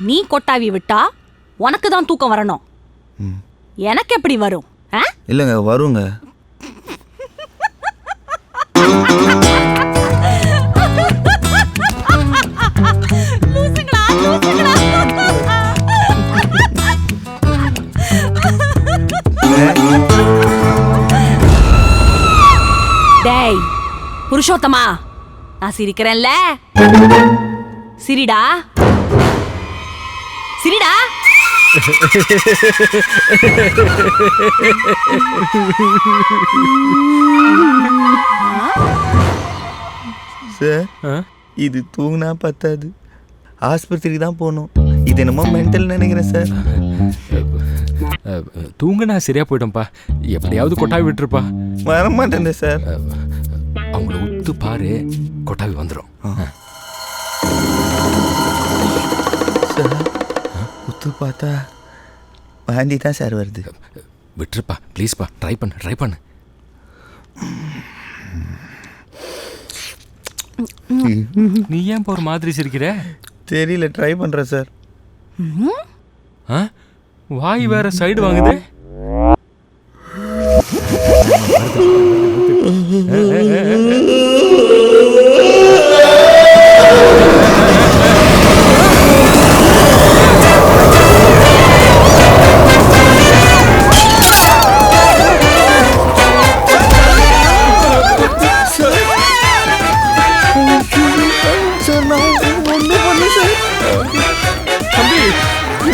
நீ கொட்டாவி விட்டா உனக்கு தான் தூக்கம் வரணும். எனக்கு எப்படி வரும்? இல்லைங்க வருங்க. டேய் புருஷோத்தமா, நான் சிரிக்கிறேன்ல, சிரிடா சிரிடா. சார், இது தூங்கினா பத்தாது, ஆஸ்பத்திரிக்கு தான் போகணும். இது என்னமோ மென்டல் நினைக்கிறேன் சார். தூங்குனா சரியா போயிட்டோம்ப்பா. எப்படியாவது கொட்டாவி விட்டுருப்பா. வரமாட்டேன் சார். அவங்கள உத்து பாரு, கொட்டாவி வந்துடும். சார் உத்து பார்த்தா வாந்தி தான் சார் வருது. விட்டுருப்பா ப்ளீஸ்ப்பா. ட்ரை பண்ணு. நீ ஏன் ஒரு மாதிரி சிரிக்கிற? தெரியல, ட்ரை பண்ணுறேன் சார். வாய் வேற சைடு வாங்குது.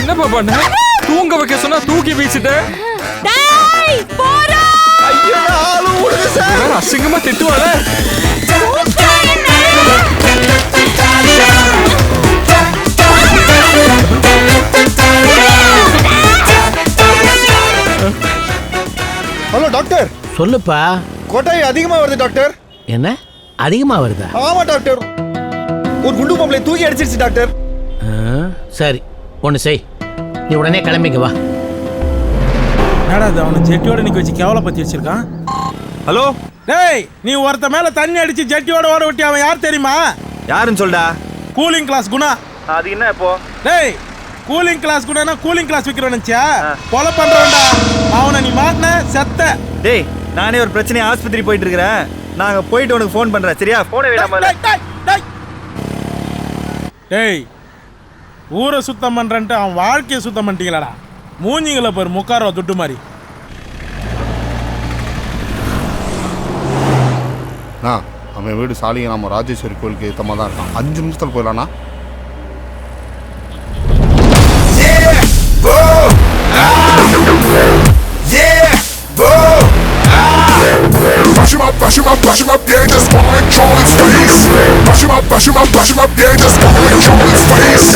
என்னப்பா பண்ண? தூங்க வைக்க சொன்னா தூக்கி வீசிட்ட. அசிங்கமா திட்டுவாள. Hello doctor. சொல்லுப்பா. கொட்டாய் அதிகமா வருது டாக்டர். என்ன அதிகமா வருதா? ஆமா டாக்டர், ஒரு குண்டு பொம்பளை தூக்கி அடிச்சிருச்சு டாக்டர். சரி, ஒன்று செய், நீ உடனே கிளம்பிக்க வா. என்னடா அது, அவனை ஜெட்டியோட நிக்க வச்சு கேவலப்படுத்தி வச்சிருக்கான். ஹலோ டேய், நீ ஒருத்த மேல தண்ணி அடிச்சு ஜெட்டியோட ஓட விட்டி அவன் யார் தெரியுமா? யாருன்னு சொல்டா. Cooling glass Guna. அது என்ன இப்போ? டேய், கூலிங் கிளாஸ் குணானா கூலிங் கிளாஸ் விக்கிறவன் நினைச்சியா? கொலை பண்றவன்டா அவனை. நீ மாட்டின செத்த. டேய், நானே ஒரு பிரச்சனை ஆஸ்பத்திரி போயிட்டு இருக்கிறேன். நாங்க போயிட்டு உனக்கு ஃபோன் பண்றேன், சரியா? போனே விடாம. டேய், ஊரை சுத்தம் பண்றேன்ட்டு அவன் வாழ்க்கையை சுத்தம் பண்ணிட்டீங்களாடா. மூஞ்சிங்களை பாரு, முக்காரோ துட்டு மாதிரி. அவன் வீடு சாலிங்க நம்ம ராஜேஸ்வரி கோயிலுக்கு ஏத்தமா தான் இருக்கான். 5 நிமிஷத்துல போயிடலாம்னா. Brush him up, yeah, just wanna control his face. Brush him up, yeah, just wanna control his face.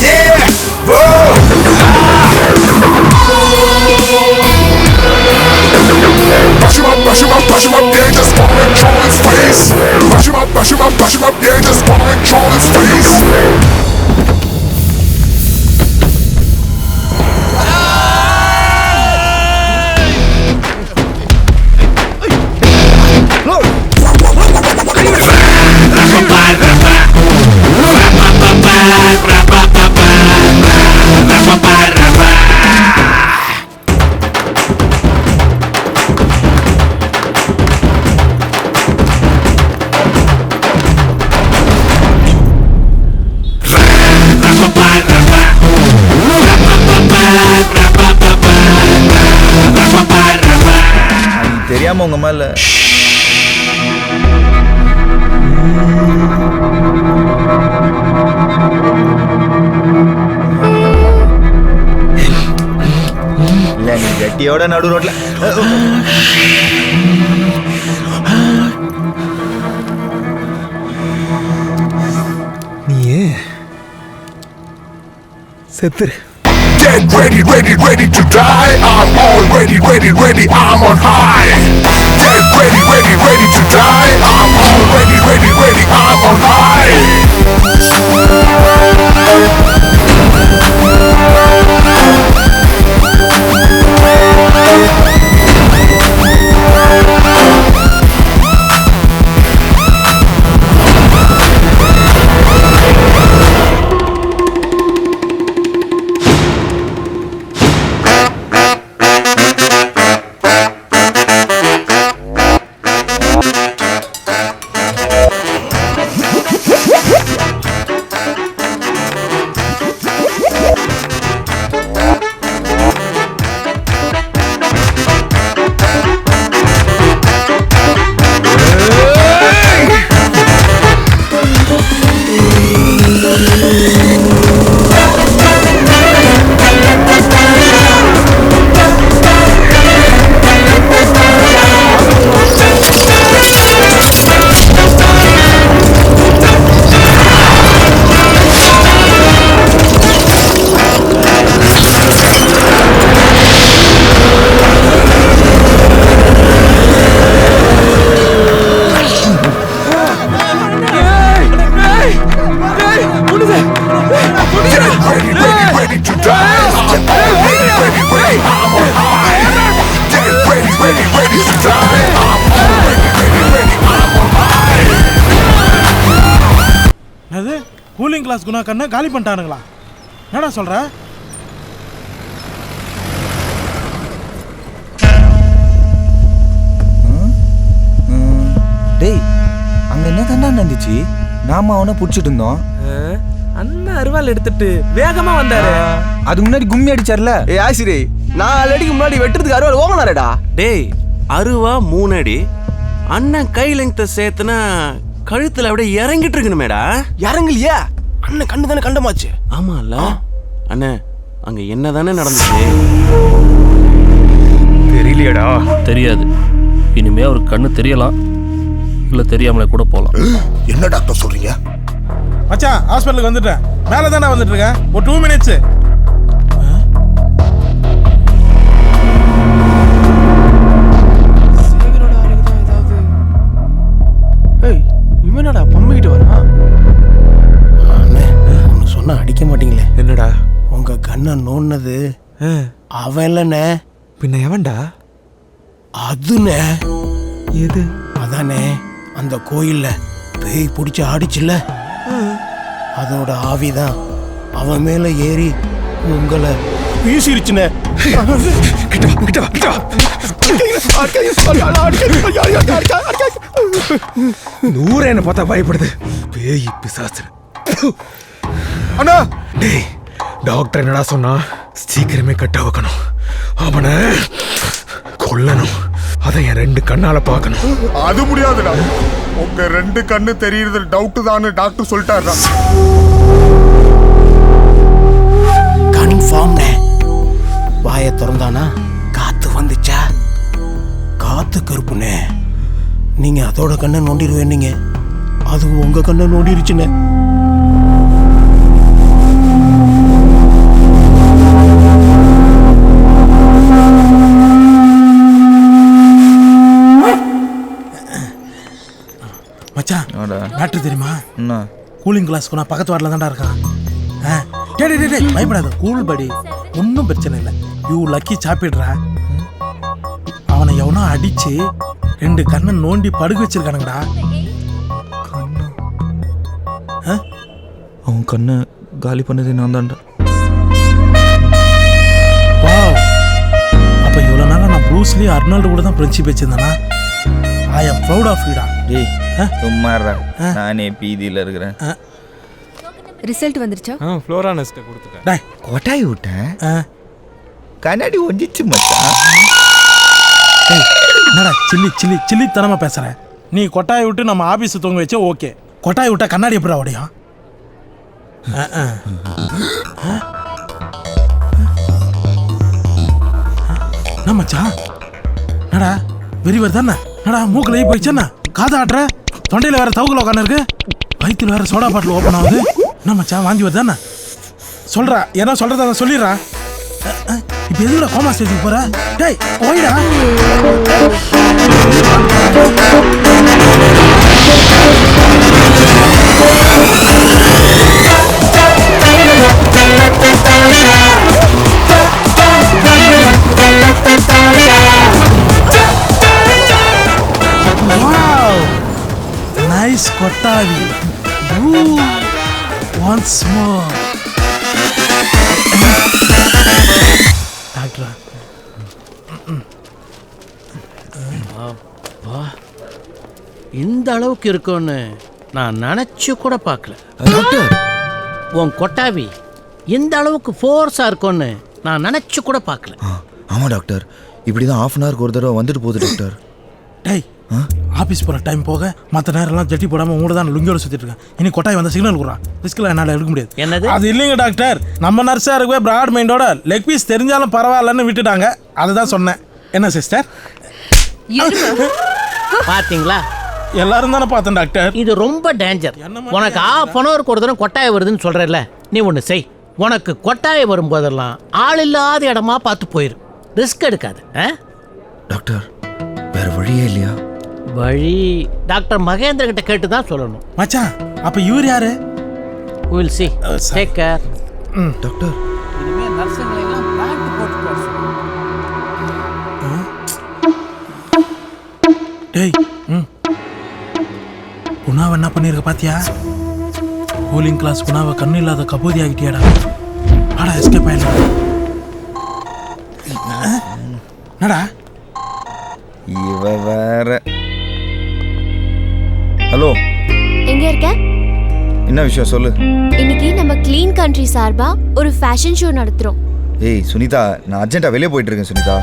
Yeah, whoa. Brush him up, yeah, just wanna control his face. Brush him up, yeah, just wanna control his face. தெரியாம உங்க மேல இல்ல, நீ கட்டியோட நடு ரோட்ல நீ செத்துரு. Get ready to die. I'm already ready, I'm on high. Get ready to die. I'm already ready, I'm on high. Cooling glass Guna கண்ணை காலி பண்ணிட்டானுங்களா? என்னடா சொல்ற? டேய் அங்க என்ன தாண்டா நடந்துச்சு? நாம அவனை புடிச்சிட்டு இருந்தோம். அண்ணா அருவாள் எடுத்துட்டு வேகமா வந்தாரு. அதுக்கு முன்னாடி கும்மி அடிச்சார்ல. ஏய் ஆசிரி, 4 அடிக்கு முன்னாடி வெட்டுறதுக்கு அருவாள் ஓங்கனாரடா. டேய் அருவா 3 அடி, அண்ணன் கை லெங்க்த்தை சேர்த்துனா கழுத்துல அப்படியே இறங்கிட்டு இருக்கணுமேடா. இறங்கலையா? அண்ணன் கண்ணு தானே கண்டமாச்சு. ஆமால அண்ணே, அங்க என்னதானே நடந்துச்சு? தெரியலையடா. தெரியாது. இனிமே அவர் கண்ணு தெரியலாம், இல்ல தெரியாமலே கூட போலாம். என்ன டாக்டர் சொல்றீங்க? மச்சான் ஹாஸ்பிட்டலுக்கு வந்துட்டேன். மேலே தானே வந்துட்டு இருக்கேன். ஒரு 2 மினிட்ஸ். இவனடா பம்பிக்கிட்டு வரான்? அண்ணே ஒன்று சொன்னா அடிக்க மாட்டீங்களே. என்னடா? உங்க கண்ணை நோன்னது அவன் இல்லைண்ணே. பின்ன எவன்டா? அதுண்ணே. எது? அதானே அந்த கோயில்ல பேய் பிடிச்சி ஆடிச்சுல்ல, அதோட ஆவிதான் அவன் மேல ஏறி உங்களை வீசிருச்சுனே. நூறு என்ன பார்த்தா பயப்படுது. பேய் பிசாசு. அண்ணா டேய் டாக்டர் என்னடா சொன்னா? சீக்கிரமே கட்ட வைக்கணும், அவனை கொல்லணும். அதை என் 2 கண்ணால பார்க்கணும். அது முடியாதுடா. உங்க 2 கண்ணு தெரியுறது டவுட் தான் டாக்டர் சொல்லிட்டாருடா. கன்ஃபார்ம்னே. வாயை திறந்தானா காத்து வந்துச்சா? காத்து கருப்புனே. நீங்க அதோட கண்ணை நோண்டிடுவேன்னீங்க, அது உங்க கண்ணை நோண்டிருச்சுனே. மச்சான் டாக்டர் தெரியுமா? என்ன? கூலிங் கிளாஸ் குணா பக்கத்து வார்டில் தான்டா இருக்கான். டேய் பயப்படாத, கூல் படி, ஒன்றும் பிரச்சனை இல்லை. யூ லக்கி சாப்பிடுறா. அவனை எவனோ அடிச்சு 2 கண்ணை நோண்டி படுக்க வச்சிருக்கானுங்கடா. அவன் கண்ணை காலி பண்ணது நான் தான்டா. வாவ், அப்போ இவ்வளோ நாளாக நான் ப்ரூஸ்லி அர்னால்டு கூட தான் ஃப்ரெண்ட்ஷிப் வச்சிருந்தேனா? ஐ எம் ப்ரௌட் ஆஃப் யூடா. டேய் சும்மாறா, நானே பீதியில் இருக்கிறேன். ரிசல்ட் வந்துருச்சா? ஃப்ளோரானஸ்ட்டை கொடுத்துட்டேன். டேய் கொட்டாய் விட்டேன், கண்ணாடி ஒஞ்சிச்சு மச்சான். என்னடா சில்லி தனமா பேசுற? நீ கொட்டாயை விட்டு நம்ம ஆபீஸ் தூங்க வச்சா ஓகே, கொட்டாயை விட்டா கண்ணாடி எப்படி உடையும்? என்ன மச்சான்? என்னடா வெறி வருதானே? என்னடா மூக்கில் போயிடுச்சா? காதை ஆட்டுற, தொண்டையில் வேற தவுக்குல உட்காந்து இருக்கு, வயிற்றுல வேற சோடா பாட்டில் ஓப்பன் ஆகுது. என்ன மச்சான் வாந்தி வருதானே? சொல்றா, என்ன சொல்றத அதை சொல்லிடுறா. இப்ப எதுக்குடா கோமா ஸ்டேஜுக்கு போற? டேய் ஓய்டா. நைஸ் கொட்டாவி. Once more. டாக்டரா, இந்த அளவுக்கு இருக்கும்னு நான் நினைச்சு கூட பார்க்கல. டாக்டர், உன் கொட்டாவி இந்த அளவுக்கு ஃபோர்ஸா இருக்கும்னு நான் நினைச்சு கூட பார்க்கல. ஆமா டாக்டர், இப்படிதான் 1/2 hour ஒரு தடவை வந்துட்டு போகுது டாக்டர். டேய் ஆஃபீஸ் போகிற டைம் போக மற்ற நேரம்லாம் ஜட்டி போடாமல் உங்களோட தான் லுங்கியோட சுற்றிட்டு இருக்கேன். இனி கொட்டாய் வந்த சிக்னல் கொடுறான், ரிஸ்கில் என்னால் எடுக்க முடியாது. என்னது? அது இல்லைங்க டாக்டர், நம்ம நர்ஸாக இருக்கவே பிராட் மைண்டோட லெக் பீஸ் தெரிஞ்சாலும் பரவாயில்லன்னு விட்டுட்டாங்க. அதுதான் சொன்னேன். என்ன சிஸ்டர்? பாத்தீங்களா? எல்லாரும் தானே பார்த்தேன் டாக்டர். இது ரொம்ப டேஞ்சர். உனக்கு 1/2 hour ஒரு தடவை கொட்டாய் வருதுன்னு சொல்றல, நீ ஒன்று செய். உனக்கு கொட்டாய் வரும்போதெல்லாம் ஆள் இல்லாத இடமா பார்த்து போயிரு, ரிஸ்க் எடுக்காது. டாக்டர் வேற வழியே இல்லையா? வழி டாக்டர் மகேந்திர கிட்ட கேட்டு தான் சொல்லணும். மச்சான் அப்ப இவர் யாரு? Will see. Take care. Doctor இனிமே நர்சுங்களை எல்லாம் பேண்ட் போட்டு போட சொல்லு. டேய் குணாவை என்ன பண்ணிருக்க பாத்தியா? கூலிங் கிளாஸ் குணாவை கண்ணு இல்லாத கபோதி ஆகிட்டியாடா. ஆடா எஸ்கேப் ஆயிடலாம். என்னடா இவ வேற. ஹலோ, எங்க இருக்க? என்ன விஷயம் சொல்லு. இன்னைக்கு நம்ம க்ளீன் கண்ட்ரி சார்பா ஒரு ஃபேஷன் ஷோ நடத்துறோம். ஏய் சுனிதா, நான் அர்ஜென்ட்டா வெளியே போயிட்டு இருக்கேன் சுனிதா.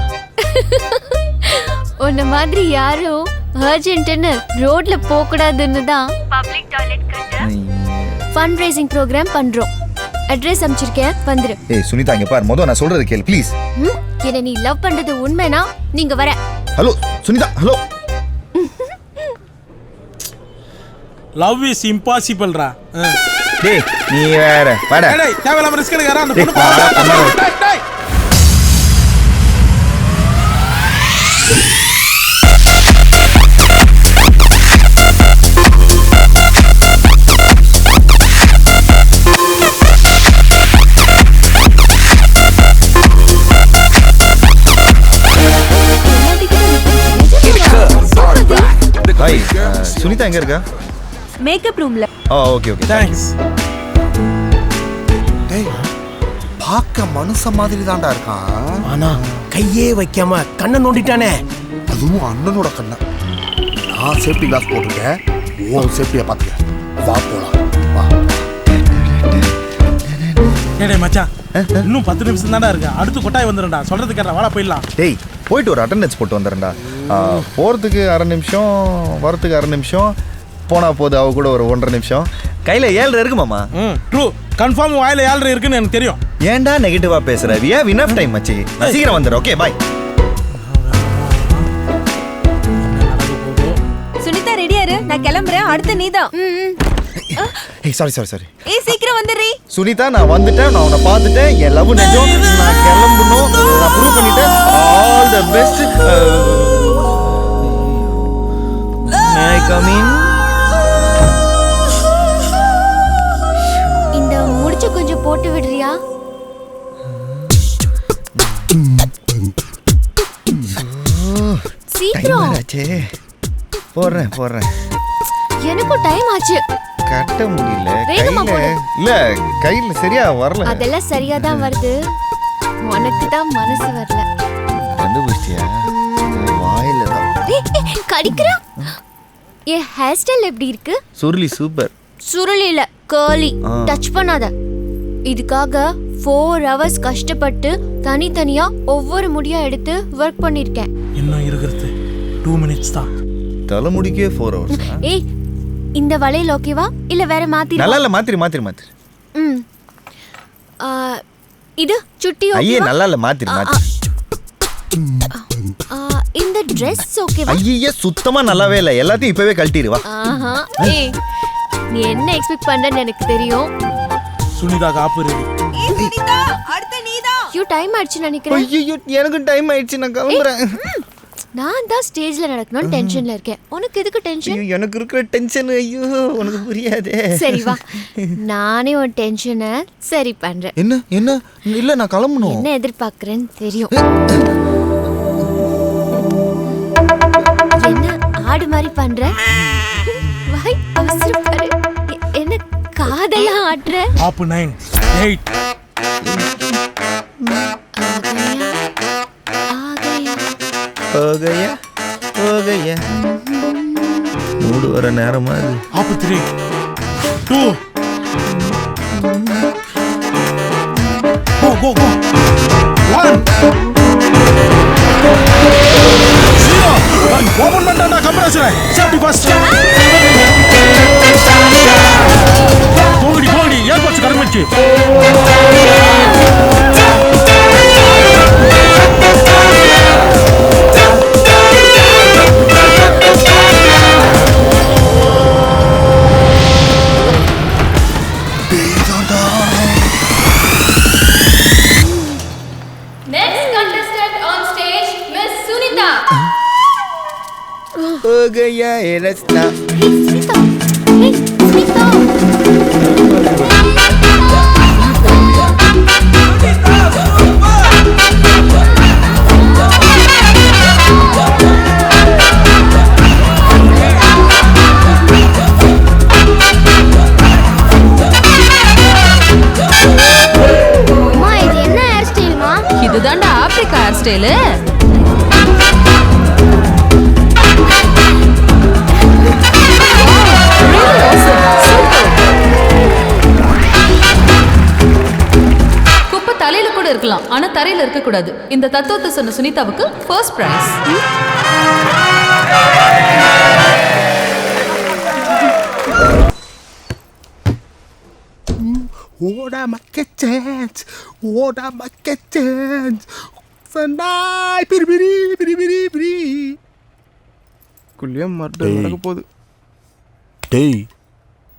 உன்ன மாதிரி யாரும் அர்ஜென்ட்னு ரோட்ல போக கூடாதுன்னு தான் பப்ளிக் டாய்லெட் கட்ட ஃபண்ட் ரைசிங் ப்ரோக்ராம் பண்றோம். அட்ரஸ் அனுப்பிச்சிருக்கேன், வந்துரு. ஏய் சுனிதா, இங்க பாரு, மொத நான் சொல்றது கேளு ப்ளீஸ். என்ன நீ லவ் பண்றது உண்மைனா நீங்க வர. Hello Sunitha, hello. Love is இம்பாசிபிள்ரா. டேய் நீ வேற வாடா. டேய் தேவலாம ரிஸ்க் எடுக்கறா அந்த பொண்ணு. டேய் டேய். ஹாய், சுனிதா எங்க இருக்கா? மேக்கப் ரூம்ல. Okay okay thanks. டேய் பார்க்க மனுஷ மாதிரி தான்டா இருக்கான். ஆனா கையே வைக்காம கண்ணை நோண்டிட்டானே. அதுவும் அண்ணனோட கண்ணை. நான் சேஃப்டி கிளாஸ் போட்டிருக்கேன், ஓ சேஃப்டியை பார்த்துக்க. வா போலாம் வா. டேய் மச்சான், இன்னும் 10 நிமிஷம் தான்டா இருக்கு. அடுத்து கொட்டாய் வந்துடும்டா. சொல்றது கேட்டா வாடா போயிடலாம். டேய் போயிட்டு ஒரு அட்டெண்டன்ஸ் போட்டு வந்துடுறேன்டா. போகிறதுக்கு 1/2 நிமிஷம், வரத்துக்கு 1/2 நிமிஷம், போனா போது அவ கூட ஒரு 1.5 நிமிஷம். கையில் 7 இருக்கு மாமா. ட்ரூ, கன்ஃபார்ம் வாயில 7 இருக்குன்னு எனக்கு தெரியும். ஏன்டா நெகட்டிவா பேசுற? we have enough time மச்சி. நான் சீக்கிரம் வந்துடுறேன். Okay bye. சுனிதா ரெடியா இரு, நான் கிளம்புறேன். அடுத்து நீதான். ஏய் சாரி. ஏய் சீக்கிரம் வந்துடுறீ. சுனிதா, நான் வந்துட்டேன், நான் உன்னை பார்த்துட்டேன், என் லவ் நிஜம், நான் கிளம்பணும், நான் ப்ரூவ் பண்ணிட்டேன். All the best. May I come in? இந்த முடிச்ச கொஞ்சம் போட்டு விடுறியா? சீக்கிரம். போடுறேன். எனக்கும் டைம் ஆச்சு. கட்ட முடியல வேகமா கையில. போடு. இல்ல கையில சரியா வரல. அதெல்லாம் சரியா தான் வருது, உனக்கு தான் மனசு வரல. கண்டுபிடிச்சியா? வாயில தான். கடிக்கிறா. ஏ ஹேர் ஸ்டைல் எப்படி இருக்கு? சுருளி சூப்பர். சுருளி இல்ல, கர்லி. டச் பண்ணாத. இதுக்காக 4 hours கஷ்டப்பட்டு தனித்தனியா ஒவ்வொரு முடியா எடுத்து ஒர்க் பண்ணிருக்கேன். இன்னும் இருக்கிறது 2 minutes தான். தலைமுடிக்கே 4 hours. ஏய் இந்த வளையல் ஓகேவா இல்ல வேற மாத்தி? நல்லா இல்ல, மாத்திரு. இது சுட்டி ஐயே ஓகேவா? நல்லா இல்ல, மாத்திரு. இந்த Dress ஓகேவா? ஐயே சுத்தமா நல்லாவே இல்ல, எல்லாத்தையும் இப்பவே கழட்டிடு வா. ஆஹா. ஏய் நீ என்ன எக்ஸ்பெக்ட் பண்றன்னு எனக்கு தெரியும். சுனிதா காப்பு ரெடி. ஏய் சுனிதா, அடுத்து நீதான். யூ டைம் ஆயிடுச்சு நினைக்கிறேன். ஐயோ எனக்கு டைம் ஆயிடுச்சு, நான் கிளம்புறேன். நான் தான் ஸ்டேஜ்ல நடக்கணும்னு டென்ஷன்ல இருக்கேன். உனக்கு எதுக்கு டென்ஷன்? ஐயோ எனக்கு இருக்கிற டென்ஷன் ஐயோ உனக்கு புரியாதே. சரி வா, நானே உன் டென்ஷனை சரி பண்றேன். என்ன இல்ல, நான் கிளம்பணும். என்ன எதிர்பார்க்கறேன்னு தெரியும். என்ன ஆடு மாதிரி பண்ற? வாய் அவசரப்படு. என்ன காதெல்லாம் ஆடுற? ஆப் 9 8 हो गया மூடு வர நேரமா அது. ஆப் 3 2 go 1 0 ஓபன் பண்ணடா கம்ப்ரஸர். Safety first. போடி ஏர்போர்ட்ஸ் கரமிச்சு. हो गया ये रास्ता. सुनीता, हे सुनीता. தரையில இருக்க கூடாது. இந்த தத்துவத்தை சொன்ன சுனிதாவுக்கு ஃபர்ஸ்ட் பிரைஸ். ஓடா மக்கே சேஞ்ச், ஓடா மக்கே சேஞ்ச், சண்டாய் பிரி பிரி பிரி பிரி பிரி. குள்ளியம் மர்டர் நடக்க போகுது. டேய்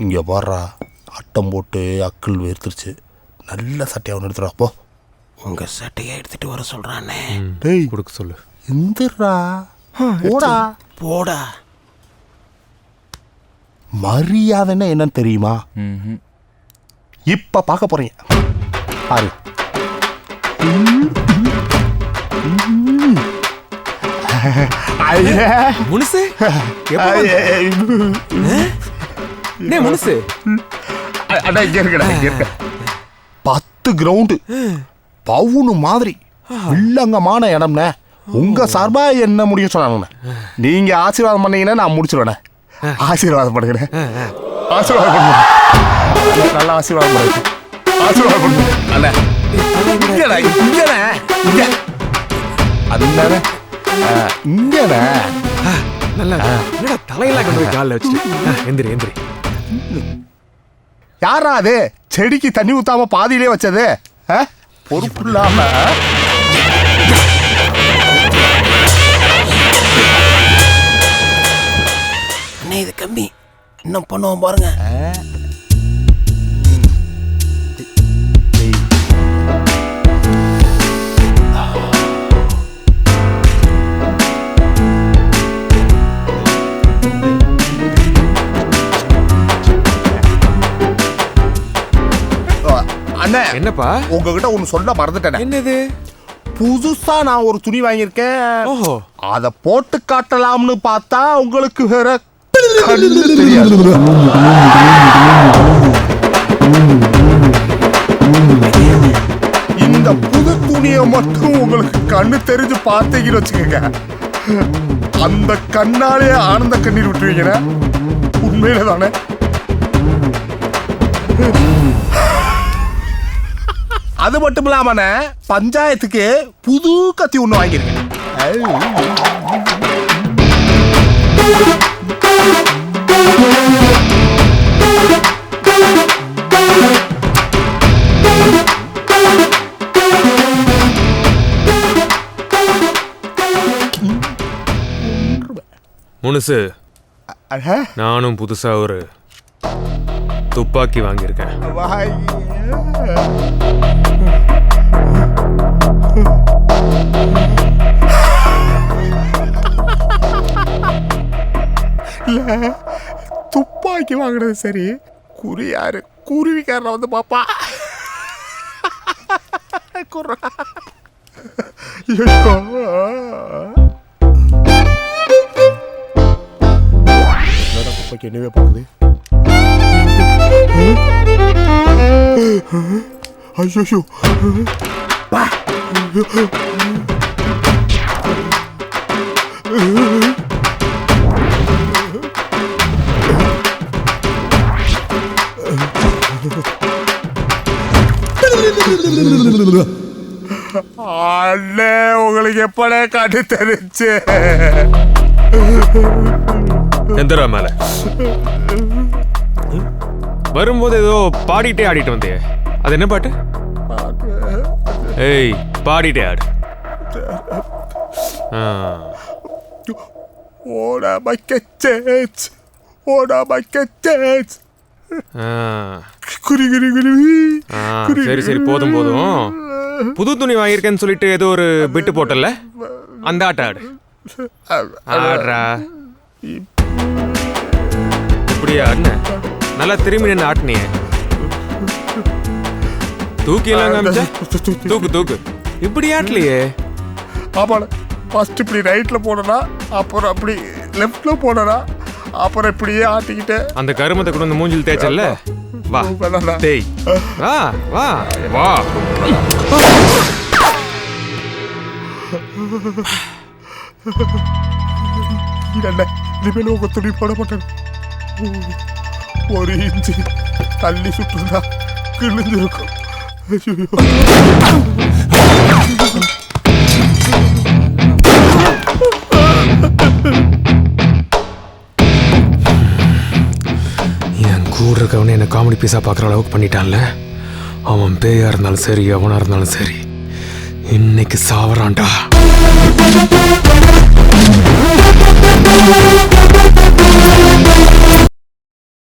இங்கே பாடுறா, அட்டம் போட்டு அக்கள் வேர்த்துருச்சு. நல்ல சட்டையை ஒன்று எடுத்துடா போ. உங்க சட்டையை எடுத்துட்டு வர சொல்றானே. டேய் கொடுக்க சொல்லு. எந்திரா போடா போடா. மரியாதைன்னா என்னன்னு தெரியுமா? இப்ப பார்க்க போறீங்க பாரு. முனுசு முனுசு 10 கிரவுண்டு பவுனு மாதிரி வில்லங்கமான இடம்னே. உங்க சார்பா என்ன முடிய சொன்னாங்க. நீங்க ஆசீர்வாதம் பண்ணீங்கன்னா நான் முடிச்சிருவேன். ஆசீர்வாதம் பண்ணுங்க, ஆசீர்வாதம் பண்ணுங்க, நல்லா ஆசீர்வாதம் பண்ணுங்க, ஆசீர்வாதம் பண்ணுங்க. அல்ல இங்கடா இங்கடா இங்க அண்ணே இங்கடா நல்லா என்னடா தலையெல்லாம் கொண்டு போய் காலில் வச்சுட்டு எந்திரி எந்திரி. யாரா அது செடிக்கு தண்ணி ஊத்தாம பாதியிலே வச்சது? பொறுப்பு இல்லாம இது கம்மி, இன்னும் பண்ணுவோம் பாருங்க. அண்ணே என்னப்பா உங்ககிட்ட ஒண்ணு சொல்ல மறந்துட்டேன். என்னது? புதுசா நான் ஒரு துணி வாங்கியிருக்கேன். ஓஹோ, அத போட்டு காட்டலாம்னு பார்த்தா உங்களுக்கு வேற கண்ணு தெரியாது. இந்த புது துணியை மட்டும் உங்களுக்கு கண்ணு தெரிஞ்சு பார்த்தீங்கன்னு வச்சுக்கோங்க, அந்த கண்ணாலே ஆனந்த கண்ணீர் விட்டுவீங்க. உண்மையில தானே? அது மட்டும் இல்லாம பஞ்சாயத்துக்கு புது கத்தி ஒண்ணு வாங்கியிருக்கேன். முனுசு நானும் புதுசா ஒரு துப்பாக்கி வாங்கியிருக்கேன். துப்பாக்கி வாங்கினது சரி, குறியாரு குருவிக்காரன் வந்து பாப்பா துப்பாக்கி என்னவே பார்க்குது. ஐயோ அண்ணே உங்களுக்கு எப்படே காட்டு தெரிச்சு? எந்திரா மேல வரும்போது ஏதோ பாடிட்டே ஆடிட்டு வந்தே, அது என்ன பாட்டு? ஏய் பாடிட்டே ஆடு. ஓடா பக்கெட் ஓடா பக்கெட். குரி குரி குரி. சரி சரி போதும் போதும். புது துணி வாங்கியிருக்கேன்னு சொல்லிட்டு ஏதோ ஒரு பிட்டு போட்டல, அந்த ஆட்ட ஆடு. ஆடுறா இப்படியா? ஆடுன நல்லா திரும்பி நின்று ஆட்டினியே. தூக்கி எல்லாம் காமிச்சா? தூக்கு தூக்கு. இப்படி ஆட்டலையே. ஆமாண்ண, ஃபர்ஸ்ட் இப்படி ரைட்ல போனனா, அப்புறம் அப்படி லெஃப்ட்ல போனனா, அப்புறம் இப்படியே ஆட்டிக்கிட்டே அந்த கருமத்தை கொண்டு வந்து மூஞ்சில் தேய்ச்சல்ல. வா டேய், வா வா வா. இனிமேல் உங்க துணி போட மாட்டேன். ஒரு இன்ச்சு தள்ளி சுட்டுதான் கிழிஞ்சிருக்கும். என் கூட இருக்கவனே என்னை காமெடி பீஸாக பார்க்குற அளவுக்கு பண்ணிட்டான்ல. அவன் பேயா இருந்தாலும் சரி எவனா இருந்தாலும் சரி இன்னைக்கு சாவறான்டா.